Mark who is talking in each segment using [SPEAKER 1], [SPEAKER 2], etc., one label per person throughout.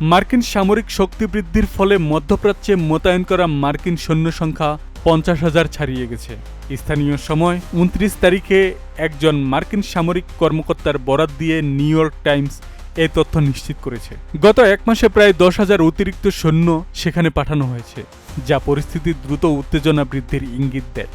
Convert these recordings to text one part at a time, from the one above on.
[SPEAKER 1] মার্কিন সামরিক শক্তি বৃদ্ধির ফলে মধ্যপ্রাচ্যে মোতায়েন করা মার্কিন সৈন্য সংখ্যা 50,000 ছাড়িয়ে গেছে। স্থানীয় সময় 29 তারিখে একজন মার্কিন সামরিক কর্মকর্তার বরাত দিয়ে নিউ ইয়র্ক টাইমস এই তথ্য নিশ্চিত করেছে। গত এক মাসে প্রায় 10,000 অতিরিক্ত সৈন্য সেখানে পাঠানো হয়েছে, যা পরিস্থিতির দ্রুত উত্তেজনা বৃদ্ধির ইঙ্গিত দেয়।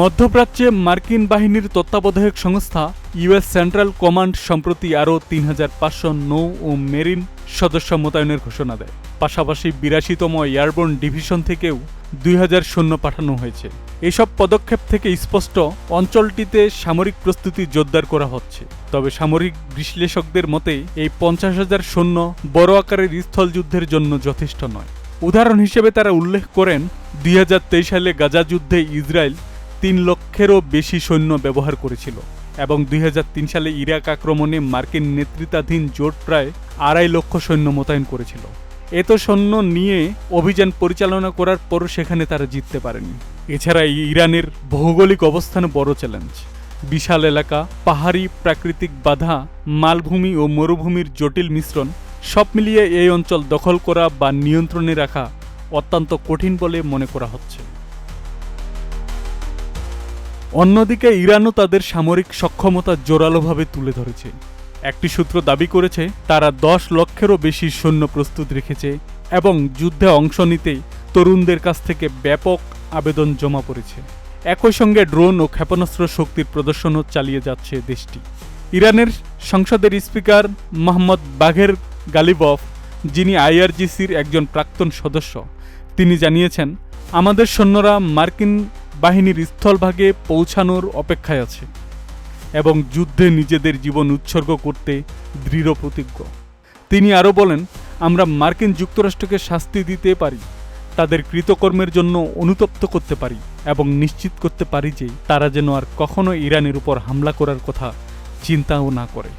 [SPEAKER 1] মধ্যপ্রাচ্যে মার্কিন বাহিনীর তত্ত্বাবধায়ক সংস্থা ইউএস সেন্ট্রাল কমান্ড সম্প্রতি আরও 3,500 নৌ ও মেরিন সদস্য মোতায়েনের ঘোষণা দেয়। পাশাপাশি 82তম এয়ারবোর্ন ডিভিশন থেকেও 2,000 সৈন্য পাঠানো হয়েছে। এসব পদক্ষেপ থেকে স্পষ্ট অঞ্চলটিতে সামরিক প্রস্তুতি জোরদার করা হচ্ছে। তবে সামরিক বিশ্লেষকদের মতে এই 50,000 সৈন্য বড় আকারের স্থলযুদ্ধের জন্য যথেষ্ট নয়। উদাহরণ হিসেবে তারা উল্লেখ করেন 2023 সালে গাজা যুদ্ধে ইসরায়েল 3 লক্ষেরও বেশি সৈন্য ব্যবহার করেছিল এবং 2003 সালে ইরাক আক্রমণে মার্কিন নেতৃত্বাধীন জোট প্রায় 2.5 লক্ষ সৈন্য মোতায়েন করেছিল। এত সৈন্য নিয়ে অভিযান পরিচালনা করার পরও সেখানে তারা জিততে পারেনি। এছাড়া ইরানের ভৌগোলিক অবস্থান বড় চ্যালেঞ্জ। বিশাল এলাকা, পাহাড়ি প্রাকৃতিক বাধা, মালভূমি ও মরুভূমির জটিল মিশ্রণ, সব মিলিয়ে এই অঞ্চল দখল করা বা নিয়ন্ত্রণে রাখা অত্যন্ত কঠিন বলে মনে করা হচ্ছে। অন্যদিকে ইরানও তাদের সামরিক সক্ষমতা জোরালোভাবে তুলে ধরেছে। একটি সূত্র দাবি করেছে তারা 10 লক্ষেরও বেশি সৈন্য প্রস্তুত রেখেছে এবং যুদ্ধে অংশ নিতে তরুণদের কাছ থেকে ব্যাপক আবেদন জমা পড়েছে। একই সঙ্গে ড্রোন ও ক্ষেপণাস্ত্র শক্তির প্রদর্শনও চালিয়ে যাচ্ছে দেশটি। ইরানের সংসদের স্পিকার মোহাম্মদ বাঘের গালিবফ, যিনি আইআরজিসির একজন প্রাক্তন সদস্য, তিনি জানিয়েছেন, আমাদের সৈন্যরা মার্কিন বাহিনীর স্থলভাগে পৌঁছানোর অপেক্ষায় আছে এবং যুদ্ধে নিজেদের জীবন উৎসর্গ করতে দৃঢ় প্রতিজ্ঞ। তিনি আরও বলেন, আমরা মার্কিন যুক্তরাষ্ট্রকে শাস্তি দিতে পারি, তাদের কৃতকর্মের জন্য অনুতপ্ত করতে পারি এবং নিশ্চিত করতে পারি যে তারা যেন আর কখনো ইরানের উপর হামলা করার কথা চিন্তাও না করে।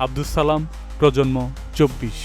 [SPEAKER 1] আব্দুস সালাম, প্রজন্ম 24।